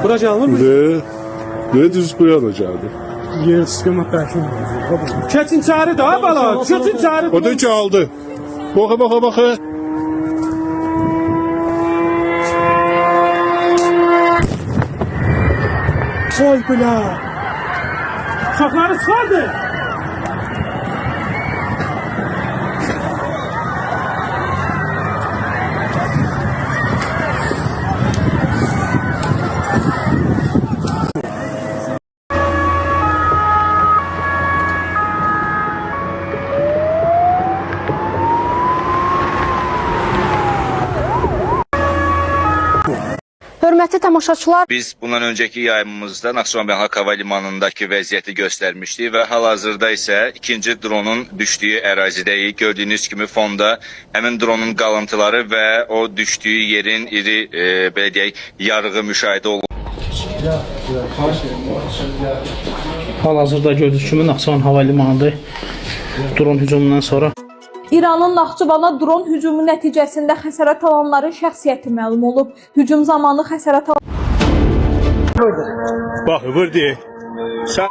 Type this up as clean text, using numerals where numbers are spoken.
Bura canlı mı? Ne düz bu yana geldi. Yer sıkıma taşın. Keçin çağrı da bala. Keçin çağrı. O da çaldı. Bakı. Oy bula. Uşaqları çıxardı. Hörmətli tamaşaçılar, Biz bundan önceki yayımımızda Naxçıvan Beynəlxalq Hava Limanındakı vəziyyəti göstərmişdik və hal-hazırda isə ikinci dronun düşdüyü ərazidəyik. Gördüyünüz kimi fonda həmin dronun qalıntıları və o düşdüyü yerin iri, belə deyək, yarığı müşahidə olunur. Hal-hazırda gördüyünüz kimi Naxçıvan Hava Limanıdır. Dron hücumundan sonra İranın Naxçıvana dron hücumu nəticəsində xəsarət alanların şəxsiyyəti məlum olub. Hücum zamanı xəsarət alan Bak vurdu. Sen...